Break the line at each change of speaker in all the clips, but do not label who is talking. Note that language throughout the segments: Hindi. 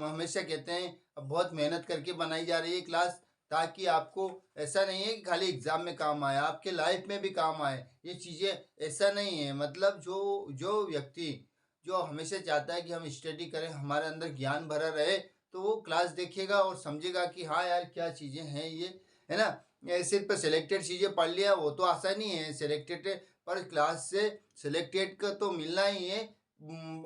हमेशा कहते हैं अब बहुत मेहनत करके बनाई जा रही है क्लास, ताकि आपको ऐसा नहीं है कि खाली एग्ज़ाम में काम आए, आपके लाइफ में भी काम आए। ये चीज़ें ऐसा नहीं है, मतलब जो जो व्यक्ति जो हमेशा चाहता है कि हम स्टडी करें, हमारे अंदर ज्ञान भरा रहे, तो वो क्लास देखेगा और समझेगा कि हाँ यार, क्या चीज़ें हैं ये, है ना? सिर्फ़ सिलेक्टेड चीज़ें पढ़ लिया वो तो आसानी है, सिलेक्टेड पर क्लास से सिलेक्टेड का तो मिलना ही है।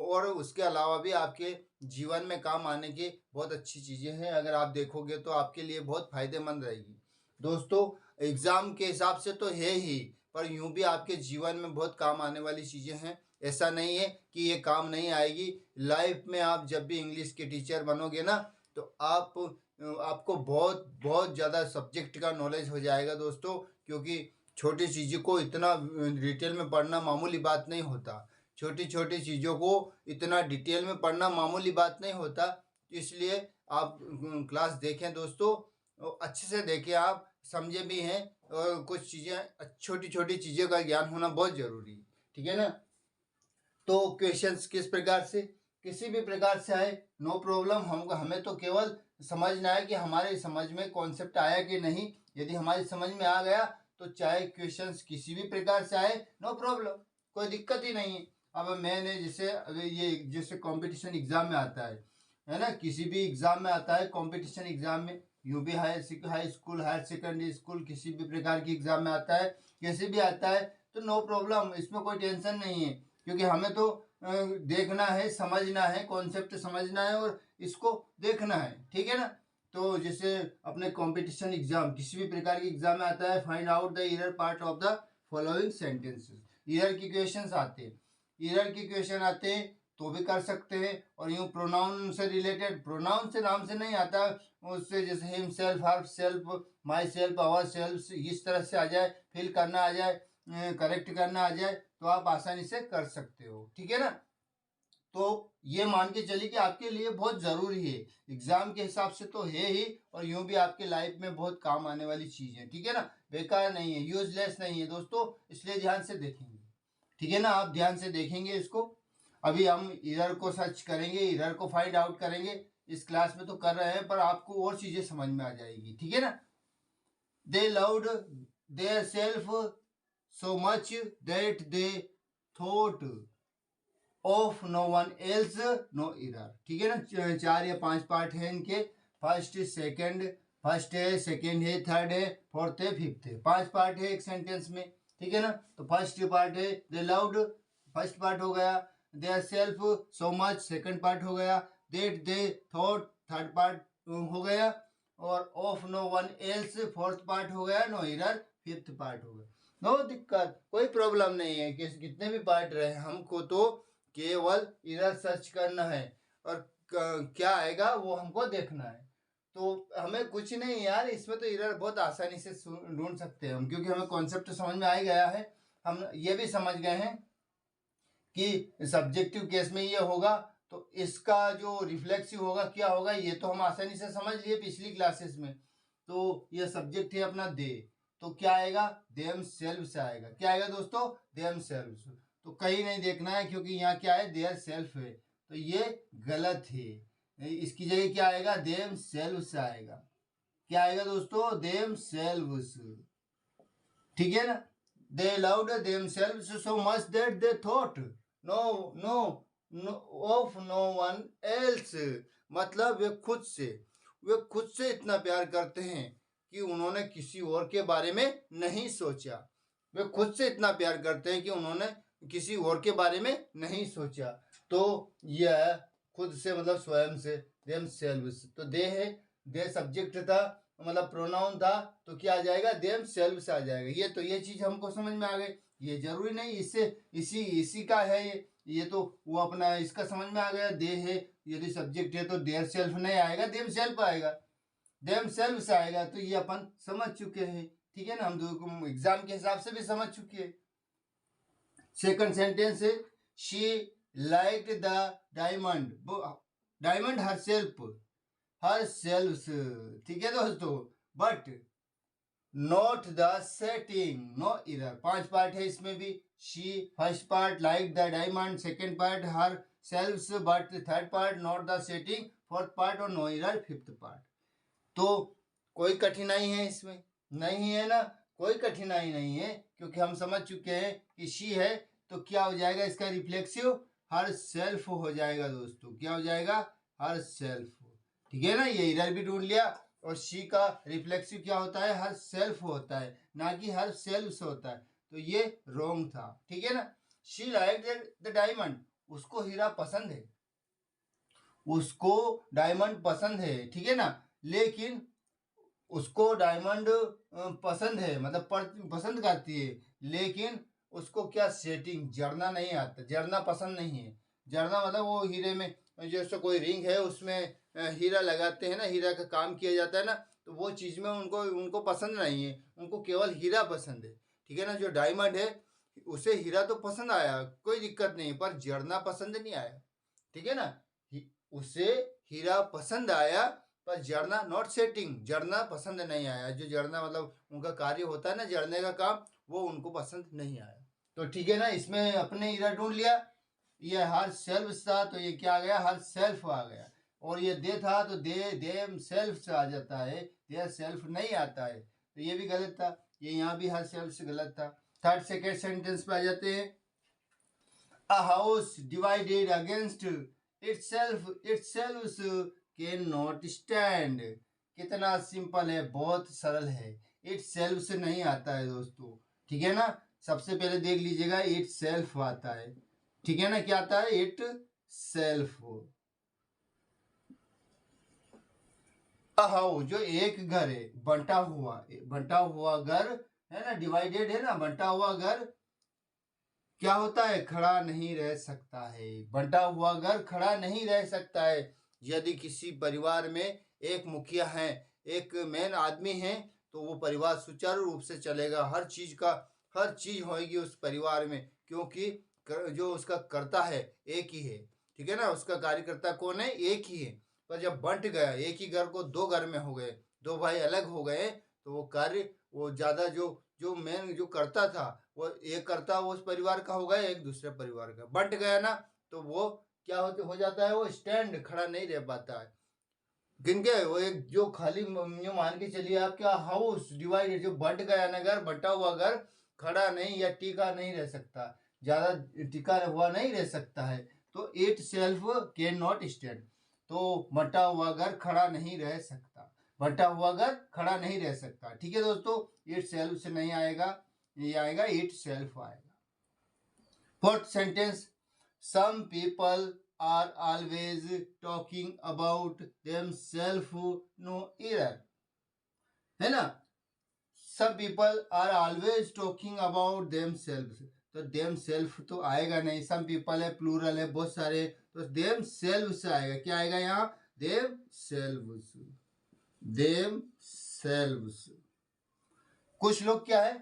और उसके अलावा भी आपके जीवन में काम आने की बहुत अच्छी चीज़ें हैं, अगर आप देखोगे तो आपके लिए बहुत फ़ायदेमंद रहेगी। दोस्तों, एग्ज़ाम के हिसाब से तो है ही, पर यूँ भी आपके जीवन में बहुत काम आने वाली चीज़ें हैं। ऐसा नहीं है कि ये काम नहीं आएगी। लाइफ़ में आप जब भी इंग्लिश के टीचर बनोगे ना, तो आपको बहुत बहुत ज़्यादा सब्जेक्ट का नॉलेज हो जाएगा दोस्तों, क्योंकि छोटी चीज़ों को इतना डिटेल में पढ़ना मामूली बात नहीं होता। छोटी-छोटी चीज़ों को इतना डिटेल में पढ़ना मामूली बात नहीं होता। इसलिए आप क्लास देखें दोस्तों, अच्छे से देखें, आप समझे भी हैं, और कुछ चीज़ें छोटी-छोटी चीज़ों का ज्ञान होना बहुत ज़रूरी है। ठीक है ना? तो क्वेश्चंस किस प्रकार से, किसी भी प्रकार से आए, नो प्रॉब्लम, हमें तो केवल समझना है कि हमारे समझ में कॉन्सेप्ट आया कि नहीं। यदि हमारी समझ में आ गया तो चाहे क्वेश्चंस किसी भी प्रकार से आए, नो प्रॉब्लम, कोई दिक्कत ही नहीं है। अब मैंने जैसे अभी ये जैसे कंपटीशन एग्जाम में आता है ना, किसी भी एग्जाम में आता है, कंपटीशन एग्जाम में, UP high school, higher secondary school, किसी भी प्रकार की एग्जाम में आता है, कैसे भी आता है, तो नो प्रॉब्लम, इसमें कोई टेंशन नहीं है, क्योंकि हमें तो देखना है, समझना है, कॉन्सेप्ट समझना है और इसको देखना है। ठीक है ना? तो जैसे अपने कंपटीशन एग्जाम, किसी भी प्रकार की एग्जाम में आता है, find out the error part of the following sentences, error की क्वेश्चंस आते हैं। एरर की क्वेश्चन आते हैं तो भी कर सकते हैं। और यूँ प्रोनाउन से रिलेटेड, प्रोनाउन से नाम से नहीं आता, उससे जैसे himself, herself, myself, ourself, इस तरह से आ जाए, फिल करना आ जाए, करेक्ट करना आ जाए, तो आप आसानी से कर सकते हो। ठीक है ना? तो ये मान के चलिए कि आपके लिए बहुत ज़रूरी है, एग्जाम के हिसाब से तो है ही, और यूं भी आपके लाइफ में बहुत काम आने वाली चीज़ है। ठीक है ना? बेकार नहीं है, यूजलेस नहीं है दोस्तों, इसलिए ध्यान से देखेंगे। ठीक है ना? आप ध्यान से देखेंगे इसको। अभी हम एरर को सर्च करेंगे, एरर को फाइंड आउट करेंगे। इस क्लास में तो कर रहे हैं, पर आपको और चीज़ें समझ में आ जाएगी। ठीक है ना? They loved their self so much that they thought of no one else no error. ठीक है ना? 4 या 5 पार्ट है इनके। फर्स्ट है, सेकंड है, थर्ड है, फोर्थ है, फिफ्थ है। 5 पार्ट है एक सेंटेंस में। ठीक है ना? तो फर्स्ट पार्ट है दे लव्ड, फर्स्ट पार्ट हो गया। Their self so much, second part हो गया। That they thought, third part हो गया। और of no one else, fourth part हो गया। नो एरर, फिफ्थ पार्ट हो गया। नो दिक्कत, कोई प्रॉब्लम नहीं है कि कितने भी पार्ट रहे, हमको तो केवल एरर सर्च करना है, और क्या आएगा वो हमको देखना है। तो हमें कुछ नहीं यार, इसमें तो एरर बहुत आसानी से ढूंढ सकते हैं हम, क्योंकि हमें कॉन्सेप्ट समझ में आ ही गया है। हम ये भी समझ गए हैं कि सब्जेक्टिव केस में ये होगा, तो इसका जो रिफ्लेक्सिव होगा क्या होगा, ये तो हम आसानी से समझ लिए पिछली क्लासेस में। तो ये सब्जेक्ट है अपना दे, तो क्या आएगा, देम सेल्फ से आएगा। क्या आएगा दोस्तों, देम सेल्फ। तो कहीं नहीं देखना है, क्योंकि यहाँ क्या है, देयर सेल्फ है, तो ये गलत है। इसकी जगह क्या आएगा, देम सेल्फ से आएगा। क्या आएगा दोस्तों, देम सेल्व्स। ठीक है ना? They loved themselves so much that they thought no no of no one else, मतलब वे खुद से इतना प्यार करते हैं कि उन्होंने किसी और के बारे में नहीं सोचा। वे खुद से इतना प्यार करते हैं कि उन्होंने किसी और के बारे में नहीं सोचा। तो यह खुद से मतलब स्वयं से, देम सेल्व्स। तो दे है, दे सब्जेक्ट था, मतलब प्रोनाउन था, तो क्या आ जाएगा, देम सेल्व्स आ जाएगा। ये चीज हमको समझ में आ गई। ये जरूरी नहीं इससे इसी का है, ये तो वो अपना इसका समझ में आ गया, दे है, यदि सब्जेक्ट है तो देयर सेल्फ नहीं आएगा, देम सेल्फ आएगा, देम सेल्फ से आएगा। तो ये अपन समझ चुके हैं। ठीक है ना? हम एग्जाम के हिसाब से भी समझ चुके हैं। सेकंड सेंटेंस है, she liked the diamond, diamond herself, ठीक है दोस्तों, but not the setting, no error. 5 part है इसमें भी। She first part, like the diamond, second part her selves, but third part not the setting, fourth part और नो एरर फिफ्थ पार्ट। तो कोई कठिनाई है इसमें? नहीं है ना, कोई कठिनाई नहीं है, क्योंकि हम समझ चुके हैं कि शी है तो क्या हो जाएगा, इसका रिफ्लेक्सिव हर सेल्फ हो जाएगा दोस्तों। क्या हो जाएगा? Her self. ठीक है ना, ये एरर भी ढूंढ लिया। और शी का रिफ्लेक्सिव क्या होता है? हर सेल्फ होता है, ना कि हर सेल्फ से होता है। तो ये रॉन्ग था। ठीक है ना। शी लाइक द डायमंड, उसको हीरा पसंद है, उसको डायमंड पसंद है। ठीक है ना, लेकिन उसको डायमंड पसंद है, मतलब पसंद करती है, लेकिन उसको क्या सेटिंग जड़ना नहीं आता, जड़ना पसंद नहीं है। जड़ना मतलब वो हीरे में जैसे कोई रिंग है उसमें हीरा लगाते हैं ना, हीरा का काम किया जाता है ना, तो वो चीज़ में उनको पसंद नहीं है, उनको केवल हीरा पसंद है। ठीक है ना, जो डायमंड है उसे हीरा तो पसंद आया, कोई दिक्कत नहीं, पर जड़ना पसंद नहीं आया। ठीक है ना, उसे हीरा पसंद आया पर जड़ना नॉट सेटिंग, जड़ना पसंद नहीं आया। जो जड़ना मतलब उनका कार्य होता है ना, जड़ने का काम, वो उनको पसंद नहीं आया। तो ठीक है ना, इसमें अपने हीरा ढूंढ लिया। ये हर सेल्फ था, तो ये क्या आ गया? हर सेल्फ आ गया। और ये दे था तो देम सेल्फ से आ जाता है, देयर सेल्फ नहीं आता है, तो ये भी गलत था। ये यहाँ भी हर सेल्फ से गलत था। थर्ड सेकेंड सेंटेंस पे आ जाते हैं। A house divided against itself cannot stand। कितना सिंपल है, बहुत सरल है। इट सेल्फ से नहीं आता है दोस्तों। ठीक है ना, सबसे पहले देख लीजिएगा, इट सेल्फ आता है। ठीक है ना, क्या आता है? It self. हाउस जो एक घर है, बंटा हुआ घर है ना, डिवाइडेड है ना, बंटा हुआ घर क्या होता है? खड़ा नहीं रह सकता है। बंटा हुआ घर खड़ा नहीं रह सकता है। यदि किसी परिवार में एक मुखिया है, एक मेन आदमी है, तो वो परिवार सुचारू रूप से चलेगा। हर चीज होगी उस परिवार में, क्योंकि जो उसका कर्ता है एक ही है। ठीक है ना, उसका कार्यकर्ता कौन है? एक ही है। पर जब बंट गया, एक ही घर को दो घर में हो गए, दो भाई अलग हो गए, तो वो कार्य, वो ज्यादा जो जो मेन जो करता था, वो एक करता उस परिवार का हो गया, एक दूसरे परिवार का बंट गया ना, तो वो क्या हो जाता है? वो स्टैंड खड़ा नहीं रह पाता है। गिनके वो एक जो खाली जो मान के चलिए आपका हाउस डिवाइडेड, जो बंट गया ना घर, बंटा हुआ घर खड़ा नहीं या टिका नहीं रह सकता, ज्यादा टिका हुआ नहीं रह सकता है। तो it self can not stand. तो बंटा हुआ घर खड़ा नहीं रह सकता, बंटा हुआ घर खड़ा नहीं रह सकता। ठीक है दोस्तों, इट सेल्फ से नहीं आएगा, ये आएगा इट सेल्फ आएगा। Fourth sentence, some people are always talking about themselves, no error। है ना, some people are always talking about themselves, तो themselves तो आएगा नहीं। some people है, प्लूरल है, बहुत सारे, तो themselves आएगा। क्या आएगा यहाँ? themselves, themselves। कुछ लोग क्या है,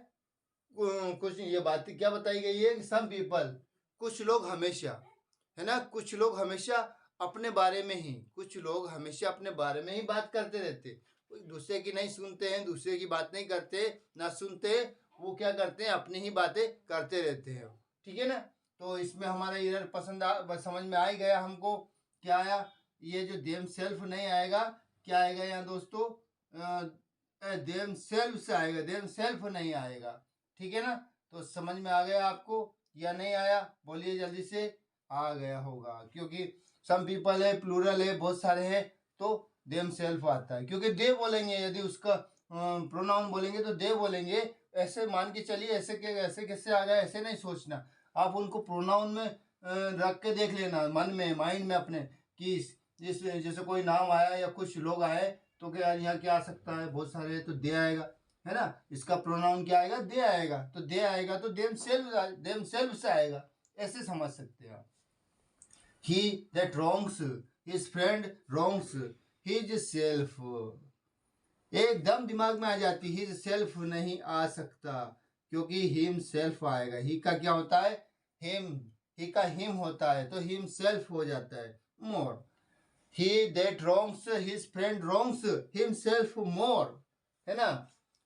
कुछ ये बात क्या बताई गई है कि सम पीपल, कुछ लोग हमेशा, है ना, कुछ लोग हमेशा अपने बारे में ही, कुछ लोग हमेशा अपने बारे में ही बात करते रहते, कोई दूसरे की नहीं सुनते हैं, दूसरे की बात नहीं करते, ना सुनते, वो क्या करते हैं? अपनी ही बातें करते रहते हैं। ठीक है ना, तो इसमें हमारा एरर समझ में आ ही गया हमको। क्या आया? ये जो देम सेल्फ नहीं आएगा, क्या आएगा यहाँ दोस्तों? देम सेल्फ से आएगा, देम सेल्फ नहीं आएगा। ठीक है ना, तो समझ में आ गया आपको या नहीं आया? बोलिए जल्दी से। आ गया होगा, क्योंकि सम पीपल है, प्लूरल है, बहुत सारे हैं, तो देम सेल्फ आता है। क्योंकि दे बोलेंगे, यदि उसका प्रोनाउन बोलेंगे तो दे बोलेंगे। ऐसे मान के चलिए, ऐसे कैसे आ गया, ऐसे नहीं सोचना। आप उनको प्रोनाउन में रख के देख लेना, मन में, माइंड में अपने, कि जैसे कोई नाम आया या कुछ लोग आए, तो क्या यहाँ क्या आ सकता है? बहुत सारे, तो दे आएगा, है ना। इसका प्रोनाउन क्या आएगा? दे आएगा, तो दे आएगा तो देम सेल्फ से आएगा, ऐसे समझ सकते हैं आप। He that wrongs his friend wrongs his self। एकदम दिमाग में आ जाती, his self नहीं आ सकता, क्योंकि himself आएगा। ही का क्या होता है? him, ही का him होता है, तो himself हो जाता है। more, he that wrongs his friend wrongs himself more, है ना।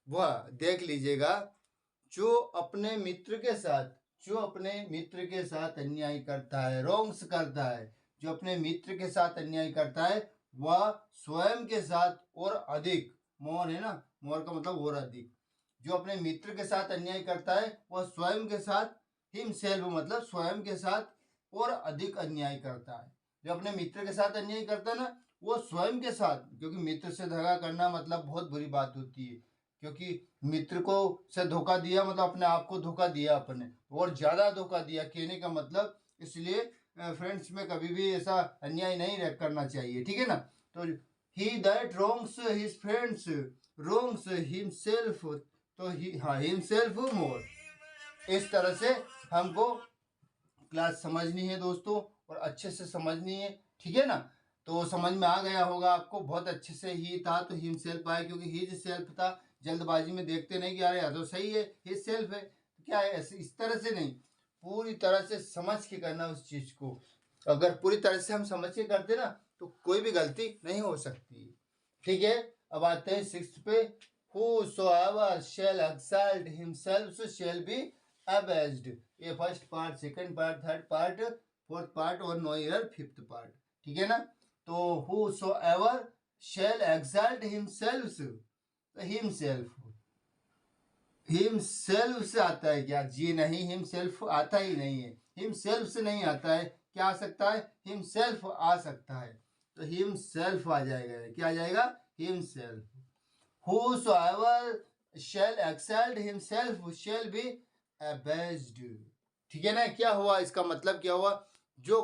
वह देख लीजिएगा, जो अपने मित्र के साथ, जो अपने मित्र के साथ अन्याय करता है, रॉन्ग्स करता है, जो अपने मित्र के साथ अन्याय करता है, वह स्वयं के साथ और अधिक, मोर है ना, मोर का मतलब और अधिक, जो अपने मित्र के साथ अन्याय करता है वह स्वयं के साथ, हिमसेल्फ मतलब स्वयं के साथ और अधिक अन्याय करता है। जो अपने मित्र के साथ अन्याय करता है ना, वो स्वयं के साथ, क्योंकि मित्र से दगा करना मतलब बहुत बुरी बात होती है, क्योंकि मित्र को से धोखा दिया मतलब अपने आप को धोखा दिया अपने, और ज्यादा धोखा दिया कहने का मतलब। इसलिए फ्रेंड्स में कभी भी ऐसा अन्याय नहीं करना चाहिए, ठीक है ना। तो ही दैट रोंग्स हिज फ्रेंड्स रोंग्स हिमसेल्फ, तो ही हाँ हिमसेल्फ मोर। इस तरह से हमको क्लास समझनी है दोस्तों, और अच्छे से समझनी है, ठीक है ना। तो समझ में आ गया होगा आपको, बहुत अच्छे से ही था तो हिम सेल्फ आया, क्योंकि हिज सेल्फ था, जल्दबाजी में देखते नहीं कि अरे यार तो सही है हिज सेल्फ है, तो क्या है ऐसे इस तरह से नहीं, पूरी तरह से समझ के करना उस चीज को। अगर पूरी तरह से हम समझ के करते ना तो कोई भी गलती नहीं हो सकती, ठीक है। अब आते हैं 6 पे, whosoever shall exalt himself shall be abased। ये first part, second part, third part, fourth part और नो ईयर फिफ्थ पार्ट, ठीक है ना। तो whosoever shall exalt himself, himself, himself से आता है क्या? जी नहीं, हिमसेल्फ आता ही नहीं है, हिमसेल्फ से नहीं आता है। क्या आ सकता है? हिमसेल्फ आ सकता है, तो हिमसेल्फ आ जाएगा। क्या आ जाएगा? Himself. Whosoever shall exalt himself shall be abased, ठीक है ना। क्या हुआ? इसका मतलब क्या हुआ? जो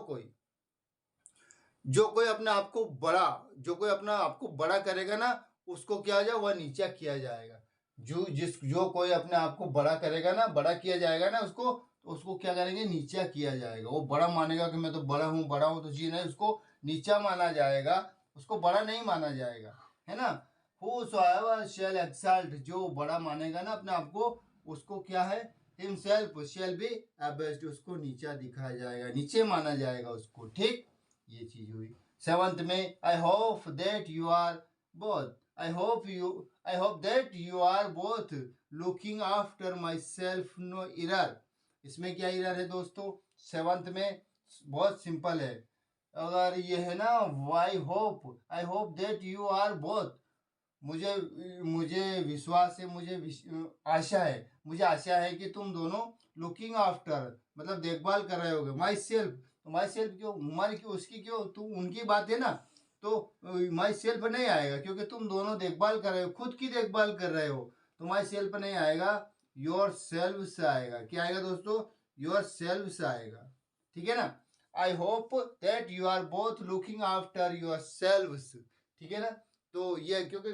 कोई अपने आप को बड़ा, जो कोई अपना आपको बड़ा करेगा ना, उसको क्या हो जाए? वह नीचा किया जाएगा। जो कोई अपने आप को बड़ा करेगा ना, बड़ा किया जाएगा ना उसको, तो उसको क्या करेंगे? नीचा किया जाएगा। वो बड़ा मानेगा कि मैं तो बड़ा हूँ तो जी नहीं, उसको नीचा माना जाएगा, उसको बड़ा नहीं माना जाएगा, है ना। Whosoever shall exalt, जो बड़ा मानेगा ना अपने आप को, उसको क्या है? himself shall be abased, उसको नीचा दिखाया जाएगा, नीचे माना जाएगा उसको, ठीक। ये चीज हुई। 7th में, I hope that you are both, I hope that you are both looking after myself no error. इसमें क्या इरर है दोस्तों? 7th में बहुत सिंपल है। अगर ये है ना, I hope that you are both, मुझे मुझे विश्वास है, मुझे आशा है कि तुम दोनों लुकिंग आफ्टर मतलब देखभाल कर रहे होगे, माई सेल्फ। तो माई सेल्फ क्यों? हमारी क्यों? उसकी क्यों? तुम उनकी बात है ना, तो माई सेल्फ नहीं आएगा, क्योंकि तुम दोनों देखभाल कर रहे हो, खुद की देखभाल कर रहे हो, तो माई सेल्फ नहीं आएगा, योर सेल्फ से आएगा। क्या आएगा दोस्तों? योर सेल्फ से आएगा, ठीक है ना। I hope that you are both looking after yourself, ठीक है ना। तो ये क्योंकि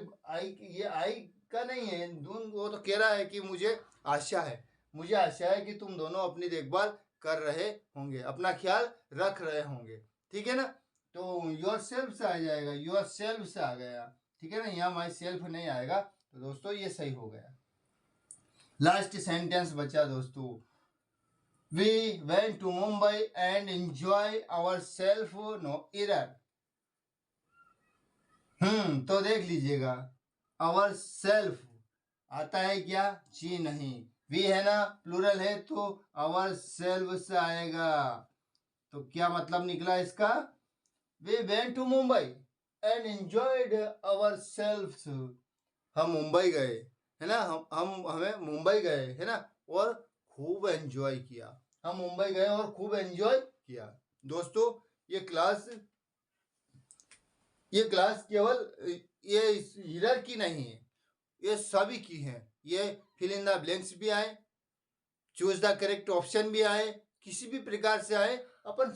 ये आई का नहीं है, वो तो कह रहा है कि मुझे आशा है कि तुम दोनों अपनी देखभाल कर रहे होंगे, अपना ख्याल रख रहे होंगे, ठीक है ना। तो योर सेल्फ से आ जाएगा, योर सेल्फ से आ गया, ठीक है ना। यहाँ माई सेल्फ नहीं आएगा, तो दोस्तों ये सही हो गया। लास्ट सेंटेंस बचा दोस्तों, we went to Mumbai and enjoy ourself no error. तो देख लीजिएगा, आवर सेल्फ आता है क्या? जी नहीं, वी है ना, प्लूरल है, तो आवर सेल्फ से आएगा। तो क्या मतलब निकला इसका? We went to Mumbai and enjoyed ourself, हम मुंबई गए, है ना, हमें मुंबई गए, है ना, और खूब एंजॉय किया। हम मुंबई गए और खूब एंजॉय किया। दोस्तों ये क्लास केवल ये हिरर की नहीं है, ये सभी की है। ये फिल इन द ब्लैंक्स भी आए, चूज द करेक्ट ऑप्शन भी आए, किसी भी प्रकार से आए अपन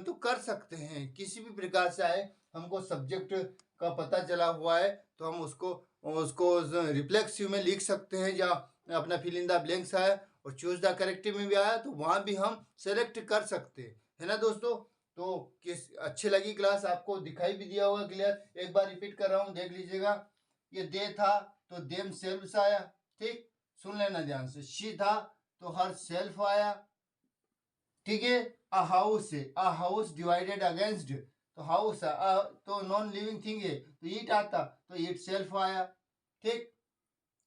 तो कर सकते हैं, किसी भी प्रकार से आए। हमको सब्जेक्ट का पता चला हुआ है तो हम उसको उसको रिफ्लेक्सिव में लिख सकते हैं, जहाँ अपना फिल इन द ब्लैंक्स आया और चूज द करेक्ट में भी आया तो वहाँ भी हम सेलेक्ट कर सकते हैं, है ना दोस्तों। तो किस अच्छी लगी क्लास? आपको दिखाई भी दिया होगा क्लियर। एक बार रिपीट कर रहा हूँ, देख लीजिएगा। ये दे था तो देम सेल्फ आया, ठीक, सुन लेना ध्यान से। शी था तो हर सेल्फ आया, ठीक है। अ हाउस डिवाइडेड अगेंस्ट, तो हाउस तो नॉन लिविंग थिंग है, तो ईट आता तो ईट सेल्फ आया, ठीक।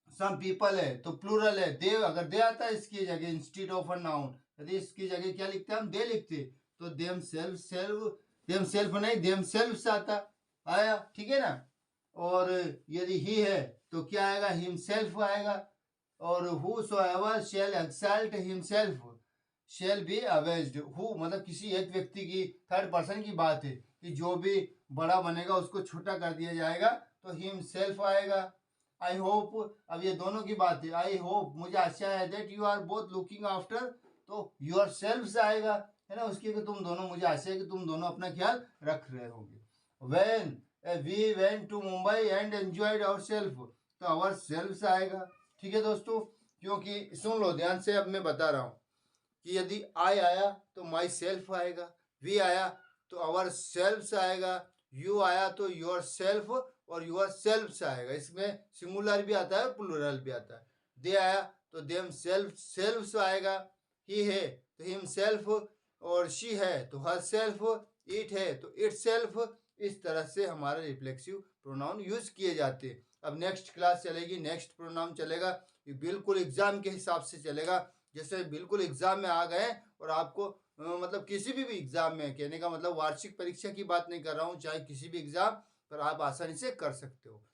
सम पीपल है तो प्लूरल है, दे अगर दे आता है इसकी जगह इंस्टीड ऑफ अ नाउन, यदि इसकी जगह क्या लिखते हैं हम? दे लिखते, तो देम सेल्फ नहीं देम सेल्फ आता, आया, ठीक है ना। और यदि ही है तो क्या आएगा, हिमसेल्फ आएगा। और whosoever shall exalt himself shall be avenged। Who मतलब किसी एक व्यक्ति की, थर्ड पर्सन की बात है कि जो भी बड़ा बनेगा उसको छोटा कर दिया जाएगा, तो हिमसेल्फ आएगा। आई होप, अब ये दोनों की बात है। आई होप, मुझे आशा है, that you are both looking after, तो योर सेल्फ आएगा, है ना, उसकी कि तुम दोनों, मुझे आशा है कि तुम दोनों अपना ख्याल रख रहे होंगे। When we went to Mumbai and enjoyed ourself, तो आवर सेल्फ आएगा। ठीक है दोस्तों, क्योंकि सुन लो ध्यान से, अब मैं बता रहा हूँ कि यदि आई आया तो माई सेल्फ आएगा, वी आया तो आवर सेल्फ आएगा, यू आया तो योर सेल्फ और योर सेल्फ आएगा। इसमें सिंगुलर भी आता है, प्लूरल भी आता है। दे आया तो देम सेल्फ सेल्फ आएगा, ही है तो हिम सेल्फ, और शी है तो हर सेल्फ, इट है तो इट सेल्फ। इस तरह से हमारे रिफ्लेक्सिव प्रोनाउन यूज किए जाते हैं। अब नेक्स्ट क्लास चलेगी, नेक्स्ट प्रोनाउन चलेगा, ये बिल्कुल एग्जाम के हिसाब से चलेगा। जैसे बिल्कुल एग्जाम में आ गए और आपको मतलब किसी भी एग्जाम में, कहने का मतलब वार्षिक परीक्षा की बात नहीं कर रहा हूँ, चाहे किसी भी एग्जाम पर आप आसानी से कर सकते हो।